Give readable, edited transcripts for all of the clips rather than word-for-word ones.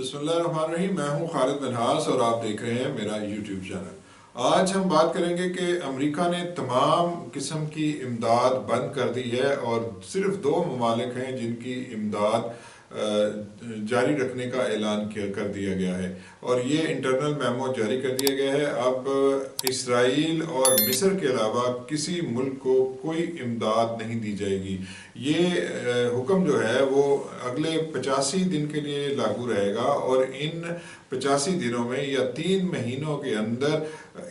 بسم اللہ الرحمن الرحیم۔ میں ہوں خالد منہاس اور آپ دیکھ رہے ہیں میرا یوٹیوب چینل۔ آج ہم بات کریں گے کہ امریکہ نے تمام قسم کی امداد بند کر دی ہے اور صرف دو ممالک ہیں جن کی امداد جاری رکھنے کا اعلان کر دیا گیا ہے، اور یہ انٹرنل میمو جاری کر دیا گیا ہے۔ اب اسرائیل اور مصر کے علاوہ کسی ملک کو کوئی امداد نہیں دی جائے گی۔ یہ حکم جو ہے وہ اگلے 85 دن کے لیے لاگو رہے گا، اور ان 85 دنوں میں یا 3 مہینوں کے اندر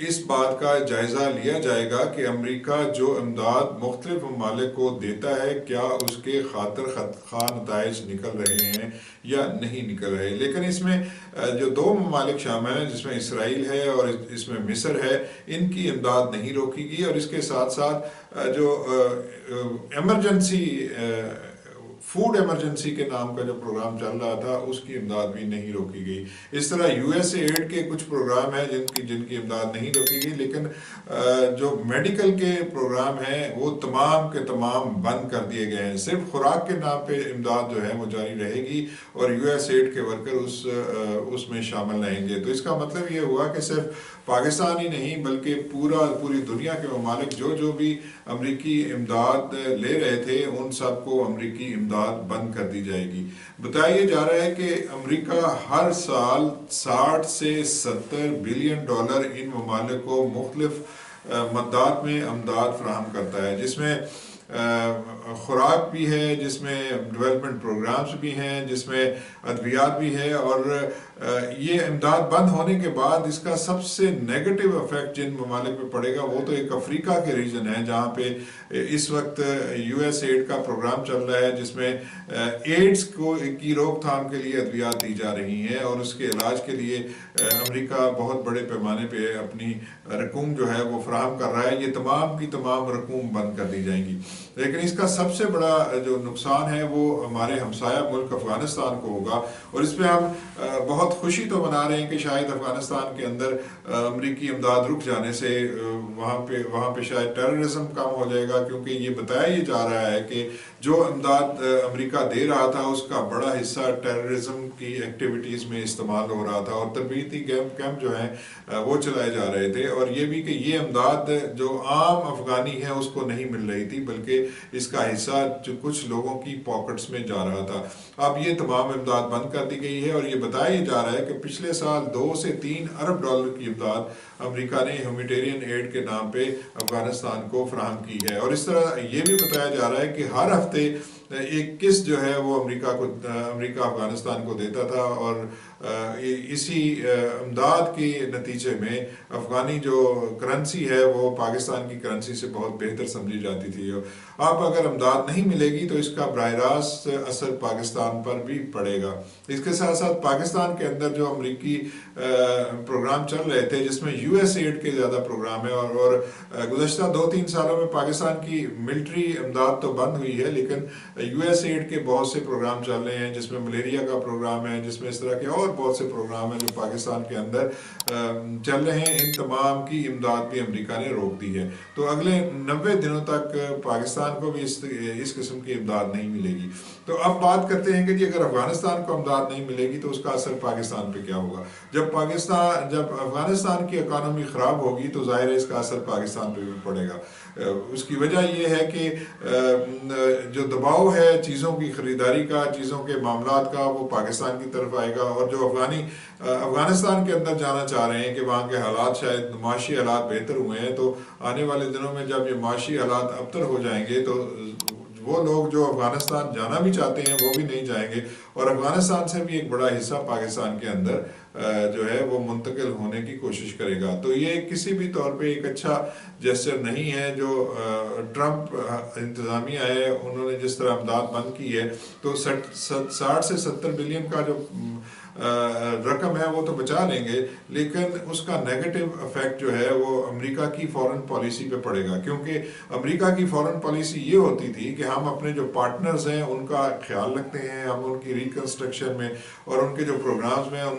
اس بات کا جائزہ لیا جائے گا کہ امریکہ جو امداد مختلف ممالک کو دیتا ہے کیا اس کے خاطر خواہ نتائج نکل رہے ہیں یا نہیں نکل رہے۔ لیکن اس میں جو دو ممالک شامل ہیں جس میں اسرائیل ہے اور اس میں مصر ہے، ان کی امداد نہیں روکی گی، اور اس کے ساتھ ساتھ جو ایمرجنسی فوڈ ایمرجنسی کے نام کا جو پروگرام چل رہا تھا اس کی امداد بھی نہیں روکی گئی۔ اس طرح یو ایس ایڈ کے کچھ پروگرام ہیں جن کی امداد نہیں روکی گئی، لیکن جو میڈیکل کے پروگرام ہیں وہ تمام کے تمام بند کر دیے گئے ہیں۔ صرف خوراک کے نام پہ امداد جو ہے وہ جاری رہے گی، اور یو ایس ایڈ کے ورکر اس میں شامل رہیں گے۔ تو اس کا مطلب یہ ہوا کہ صرف پاکستان ہی نہیں بلکہ پوری دنیا کے ممالک جو بھی امریکی امداد لے رہے تھے ان سب کو امریکی امداد بند کر دی جائے گی۔ بتایا جا رہا ہے کہ امریکہ ہر سال 60 سے 70 بلین ڈالر ان ممالک کو مختلف مدات میں امداد فراہم کرتا ہے، جس میں خوراک بھی ہے، جس میں ڈیولپمنٹ پروگرامز بھی ہیں، جس میں ادویات بھی ہے۔ اور یہ امداد بند ہونے کے بعد اس کا سب سے نیگیٹو افیکٹ جن ممالک پہ پڑے گا وہ تو ایک افریقہ کے ریجن ہے، جہاں پہ اس وقت یو ایس ایڈ کا پروگرام چل رہا ہے، جس میں ایڈز کی روک تھام کے لیے ادویات دی جا رہی ہیں، اور اس کے علاج کے لیے امریکہ بہت بڑے پیمانے پہ اپنی رقوم جو ہے وہ فراہم کر رہا ہے۔ یہ تمام کی تمام رقوم بند کر دی جائیں گی، لیکن اس کا سب سے بڑا جو نقصان ہے وہ ہمارے ہمسایہ ملک افغانستان کو ہوگا، اور اس پہ ہم بہت خوشی تو منا رہے ہیں کہ شاید افغانستان کے اندر امریکی امداد رک جانے سے وہاں پہ شاید ٹیررزم کم ہو جائے گا، کیونکہ یہ بتایا یہ جا رہا ہے کہ جو امداد امریکہ دے رہا تھا اس کا بڑا حصہ ٹیررزم کی ایکٹیویٹیز میں استعمال ہو رہا تھا، اور تربیتی کیمپ جو ہیں وہ چلائے جا رہے تھے، اور یہ بھی کہ یہ امداد جو عام افغانی ہے اس کو نہیں مل رہی تھی بلکہ اس کا حصہ جو کچھ لوگوں کی پاکٹس میں جا رہا تھا۔ اب یہ تمام امداد بند کر دی گئی ہے، اور یہ بتایا جا رہا ہے کہ پچھلے سال 2 سے 3 ارب ڈالر کی امداد امریکہ نے ہیومینیٹیرین ایڈ کے نام پہ افغانستان کو فراہم کی ہے۔ اور اس طرح یہ بھی بتایا جا رہا ہے کہ ہر ہفتے ایک قسط جو ہے وہ امریکہ افغانستان کو دیتا تھا، اور اسی امداد کے نتیجے میں افغانی جو کرنسی ہے وہ پاکستان کی کرنسی سے بہت بہتر سمجھی جاتی تھی۔ اب اگر امداد نہیں ملے گی تو اس کا براہ راست اثر پاکستان پر بھی پڑے گا۔ اس کے ساتھ ساتھ پاکستان کے اندر جو امریکی پروگرام چل رہے تھے جس میں یو ایس ایڈ کے زیادہ پروگرام ہے، اور گزشتہ 2-3 سالوں میں پاکستان کی ملٹری امداد تو بند ہوئی ہے، لیکن یو ایس ایڈ کے بہت سے پروگرام چل رہے ہیں، جس میں ملیریا کا پروگرام ہے، جس میں اس طرح کے اور بہت سے پروگرام ہیں جو پاکستان کے اندر چل رہے ہیں۔ ان تمام کی امداد بھی امریکہ نے روک دی ہے، تو اگلے 90 دنوں تک پاکستان کو بھی اس قسم کی امداد نہیں ملے گی۔ تو اب بات کرتے ہیں کہ جی اگر افغانستان کو امداد نہیں ملے گی تو اس کا اثر پاکستان پہ کیا ہوگا۔ جب افغانستان کی اکانومی خراب ہوگی تو ظاہر ہے اس کا اثر پاکستان پہ بھی پڑے گا۔ اس کی وجہ یہ ہے کہ جو دباؤ ہے چیزوں کی خریداری کا، چیزوں کے معاملات کا، وہ پاکستان کی طرف آئے گا، اور جو افغانستان کے اندر جانا چاہ رہے ہیں کہ وہاں کے حالات شاید معاشی حالات بہتر ہوئے ہیں، تو آنے والے دنوں میں جب یہ معاشی حالات ابتر ہو جائیں گے تو وہ لوگ جو افغانستان جانا بھی چاہتے ہیں وہ بھی نہیں جائیں گے، اور افغانستان سے بھی ایک بڑا حصہ پاکستان کے اندر جو ہے وہ منتقل ہونے کی کوشش کرے گا۔ تو یہ کسی بھی طور پہ ایک اچھا جیسچر نہیں ہے جو ٹرمپ انتظامیہ ہے، انہوں نے جس طرح امداد بند کی ہے تو 60 سے 70 بلین کا جو رقم ہے وہ تو بچا لیں گے، لیکن اس کا نیگیٹو افیکٹ جو ہے وہ امریکہ کی فورن پالیسی پہ پڑے گا، کیونکہ امریکہ کی فورن پالیسی یہ ہوتی تھی کہ ہم اپنے جو پارٹنرز ہیں ان کا خیال رکھتے ہیں، ہم ان کی ریکنسٹرکشن میں اور ان کے جو پروگرامز میں ان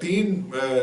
3